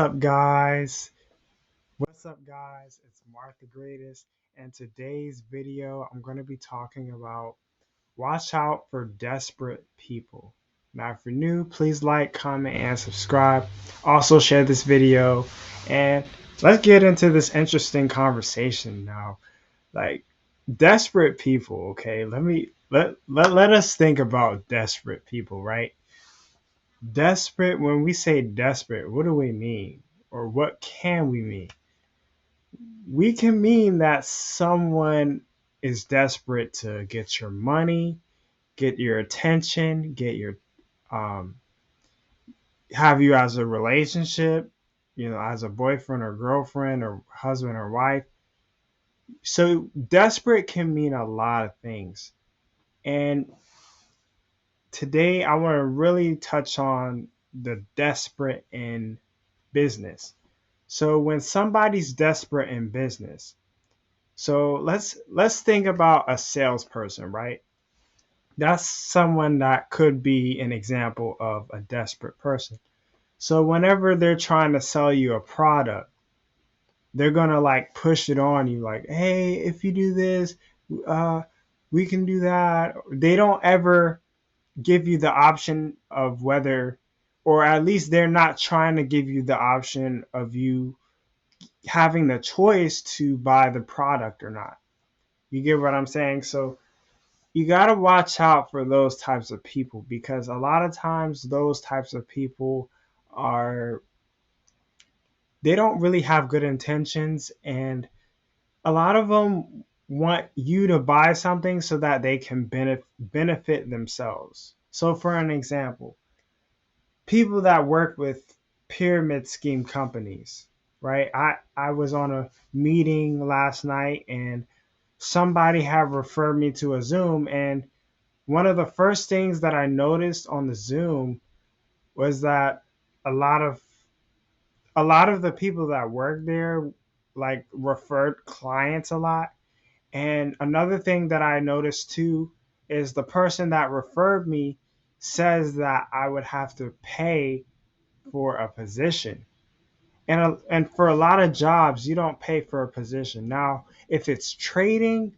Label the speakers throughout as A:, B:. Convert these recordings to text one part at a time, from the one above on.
A: Up, guys? What's up, guys? It's MarcTheGreatest, and today's video I'm going to be talking about watch out for desperate people. Now, if you're new, please like, comment, and subscribe. Also, share this video, and let's get into this interesting conversation now. Like desperate people, okay? Let us think about desperate people, right? Desperate, when we say desperate, what do we mean? Or what can we mean? We can mean that someone is desperate to get your money, get your attention, get your um have you as a relationship, as a boyfriend or girlfriend or husband or wife. So desperate can mean a lot of things. And today I want to really touch on the desperate in business. So when somebody's desperate in business, so let's think about a salesperson, right? That's someone that could be an example of a desperate person. So whenever they're trying to sell you a product, they're gonna like push it on you, like, hey, if you do this, uh, we can do that. They don't ever give you the option of whether, or at least they're not trying to give you the option of you having the choice to buy the product or not. You get what I'm saying? So you got to watch out for those types of people, because a lot of times those types of people are, they don't really have good intentions, and a lot of them want you to buy something so that they can benefit themselves. So for an example, people that work with pyramid scheme companies, right? I was on a meeting last night, and somebody had referred me to a Zoom, and one of the first things that I noticed on the Zoom was that a lot of a lot of the people that work there like referred clients a lot. And another thing that I noticed too is the person that referred me says that I would have to pay for a position. And for a lot of jobs, you don't pay for a position. Now, if it's trading,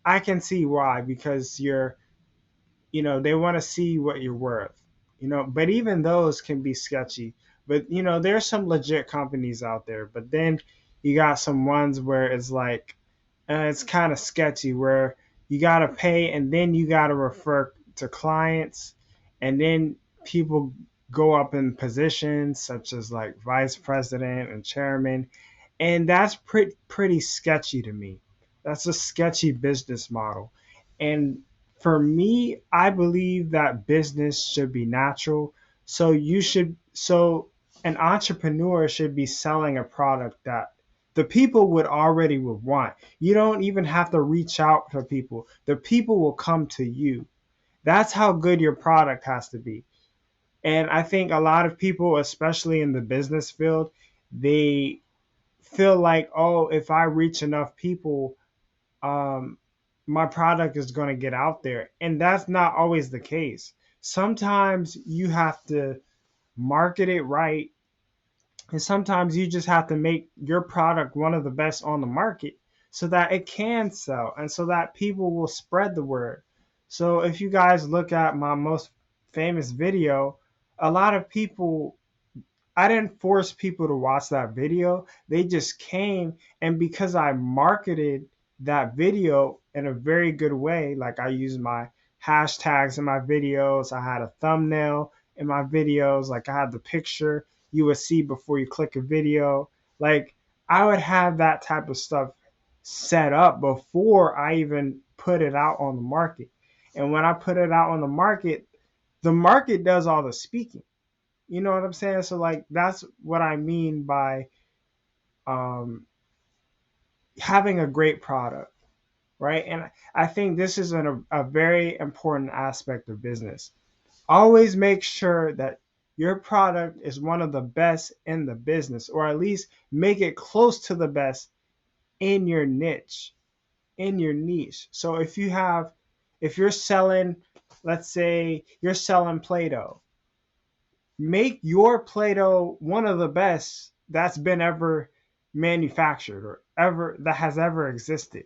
A: I can see why, because they want to see what you're worth. But even those can be sketchy. But there's some legit companies out there. But then you got some ones where it's like it's kind of sketchy, where you got to pay and then you got to refer to clients, and then people go up in positions such as like vice president and chairman, and that's pretty sketchy to me. That's a sketchy business model. And for me, I believe that business should be natural. So an entrepreneur should be selling a product that the people would want. You don't even have to reach out to people. The people will come to you. That's how good your product has to be. And I think a lot of people, especially in the business field, they feel like, oh, if I reach enough people, um, my product is going to get out there. And that's not always the case. Sometimes you have to market it right. And sometimes you just have to make your product one of the best on the market so that it can sell and so that people will spread the word. So if you guys look at my most famous video, a lot of people, I didn't force people to watch that video. They just came, and because I marketed that video in a very good way, like I used my hashtags in my videos, I had a thumbnail in my videos, like I had the picture you would see before you click a video. Like I would have that type of stuff set up before I even put it out on the market. And when I put it out on the market does all the speaking. You know what I'm saying? So like that's what I mean by um, having a great product, right? And I think this is a very important aspect of business. Always make sure that your product is one of the best in the business, or at least make it close to the best in your niche, in your niche. So if you're selling, let's say you're selling Play-Doh, make your Play-Doh one of the best that's been ever manufactured or ever that has ever existed.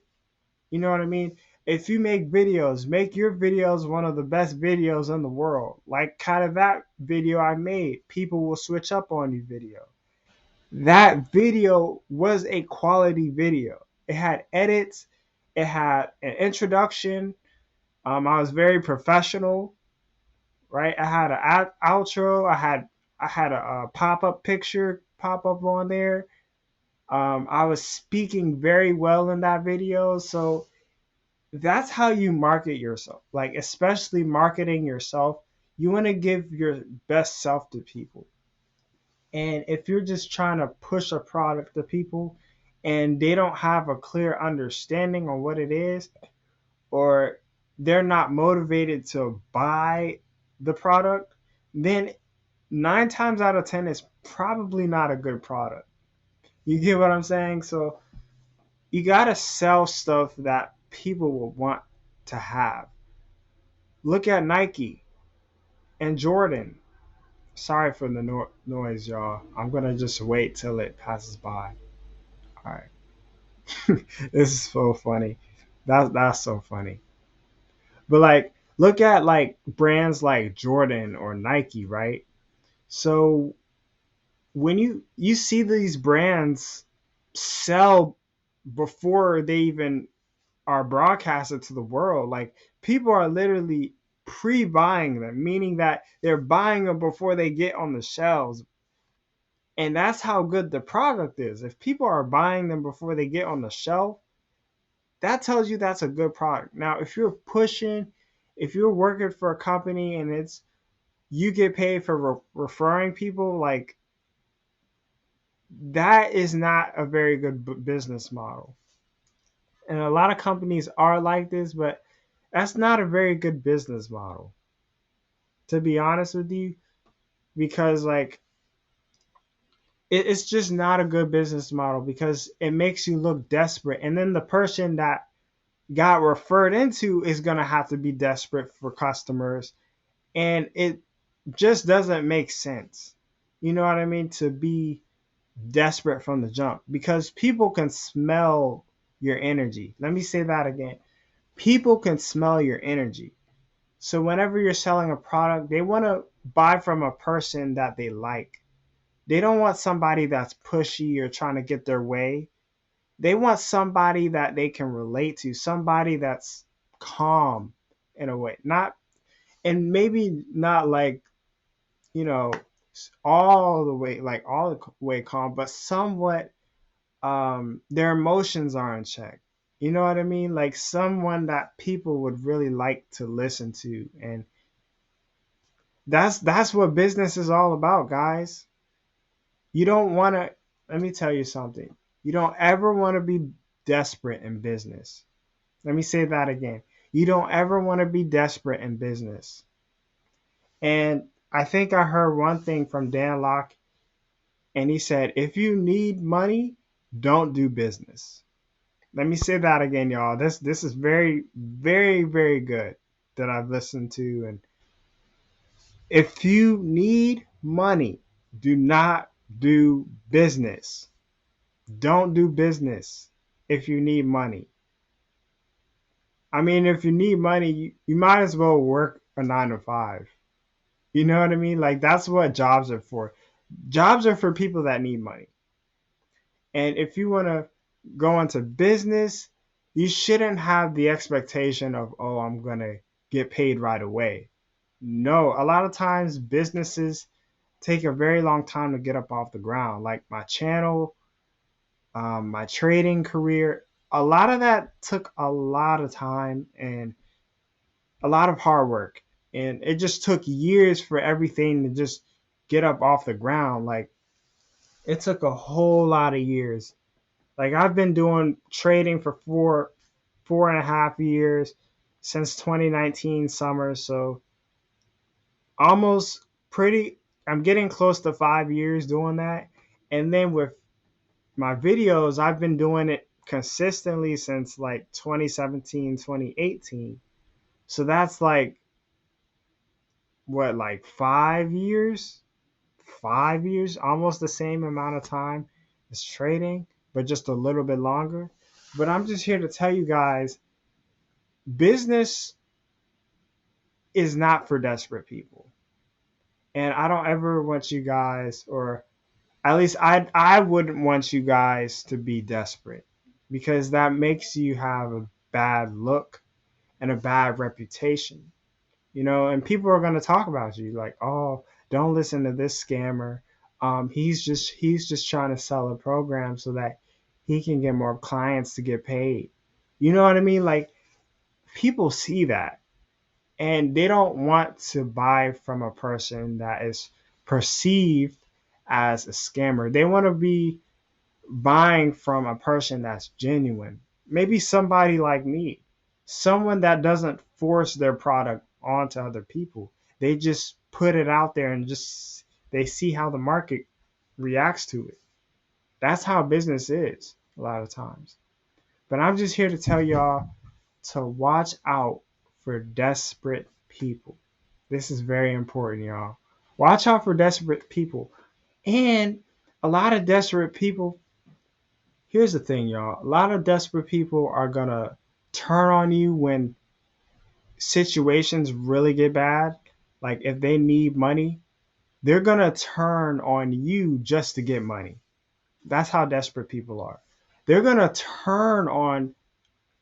A: You know what I mean? If you make videos, make your videos one of the best videos in the world. Like kind of that video I made. People will switch up on your video. That video was a quality video. It had edits, it had an introduction. I was very professional, right? I had an outro. I had a pop up picture pop up on there. I was speaking very well in that video, so that's how you market yourself. Like especially marketing yourself, you want to give your best self to people. And if you're just trying to push a product to people and they don't have a clear understanding on what it is, or they're not motivated to buy the product, then 9 times out of 10 it's probably not a good product. You get what I'm saying? So you got to sell stuff that people will want to have. Look at Nike and Jordan. Sorry for the noise, y'all. I'm going to just wait till it passes by. All right. This is so funny. That's so funny. But like look at like brands like Jordan or Nike, right? So when you see these brands sell before they even are broadcasted to the world, like people are literally pre-buying them, meaning that they're buying them before they get on the shelves. And that's how good the product is. If people are buying them before they get on the shelf, that tells you that's a good product. Now, if you're pushing, if you're working for a company and it's you get paid for referring people, like that is not a very good business model. And a lot of companies are like this, but that's not a very good business model, to be honest with you, because like it's just not a good business model because it makes you look desperate. And then the person that got referred into is going to have to be desperate for customers. And it just doesn't make sense. You know what I mean? To be desperate from the jump because people can smell your energy. Let me say that again. People can smell your energy. So whenever you're selling a product, they want to buy from a person that they like. They don't want somebody that's pushy or trying to get their way. They want somebody that they can relate to, somebody that's calm in a way. Not and maybe not like, you know, all the way calm, but somewhat their emotions are in check. You know what I mean? Like someone that people would really like to listen to. And that's what business is all about, guys. You don't want to let me tell you something. You don't ever want to be desperate in business. Let me say that again. You don't ever want to be desperate in business. And I think I heard one thing from Dan Locke, and he said, if you need money, don't do business. Let me say that again, y'all. This is very, very, very good that I've listened to. And if you need money, do not do business. Don't do business if you need money. I mean, if you need money, you might as well work a 9 to 5. You know what I mean? Like that's what jobs are for. Jobs are for people that need money. And if you want to go into business, you shouldn't have the expectation of, oh, I'm going to get paid right away. No, a lot of times businesses take a very long time to get up off the ground. Like my channel, my trading career, a lot of that took a lot of time and a lot of hard work. And it just took years for everything to just get up off the ground. Like it took a whole lot of years. Like I've been doing trading for 4.5 years since 2019 summer. So almost pretty, I'm getting close to 5 years doing that. And then with my videos, I've been doing it consistently since like 2017, 2018. So that's like what, like 5 years, 5 years, almost the same amount of time as trading, but just a little bit longer. But I'm just here to tell you guys, business is not for desperate people. And I don't ever want you guys, or at least I wouldn't want you guys to be desperate, because that makes you have a bad look and a bad reputation. And people are going to talk about you like, oh, don't listen to this scammer. He's just trying to sell a program so that he can get more clients to get paid. You know what I mean? Like, people see that, and they don't want to buy from a person that is perceived as a scammer. They want to be buying from a person that's genuine. Maybe somebody like me, someone that doesn't force their product onto other people. They just put it out there and just they see how the market reacts to it. That's how business is a lot of times. But I'm just here to tell y'all to watch out for desperate people. This is very important, y'all. Watch out for desperate people. And a lot of desperate people, here's the thing, y'all. A lot of desperate people are going to turn on you when situations really get bad. Like, if they need money, they're going to turn on you just to get money. That's how desperate people are. They're going to turn on,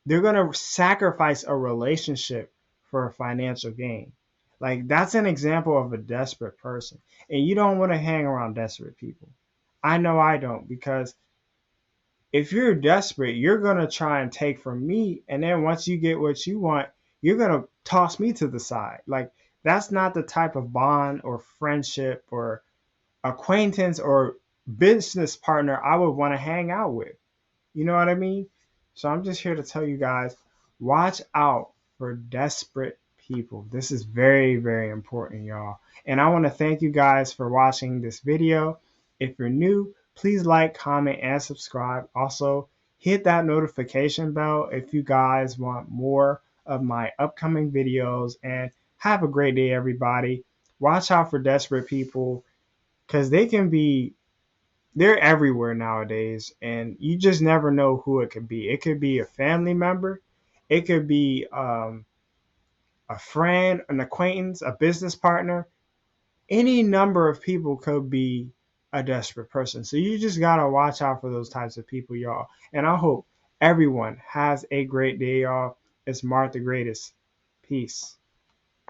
A: they're going to sacrifice a relationship for a financial gain. Like, that's an example of a desperate person. And you don't want to hang around desperate people. I know I don't, because if you're desperate, you're going to try and take from me. And then once you get what you want, you're going to toss me to the side. Like, that's not the type of bond or friendship or acquaintance or business partner I would want to hang out with. You know what I mean? So I'm just here to tell you guys, watch out for desperate people. This is very, very important, y'all. And I want to thank you guys for watching this video. If you're new, please like, comment, and subscribe. Also, hit that notification bell if you guys want more of my upcoming videos. And have a great day, everybody. Watch out for desperate people, because they're everywhere nowadays, and you just never know who it could be. It could be a family member, it could be a friend, an acquaintance, a business partner. Any number of people could be a desperate person. So you just gotta watch out for those types of people, y'all. And I hope everyone has a great day, y'all. It's Mark the Greatest. Peace.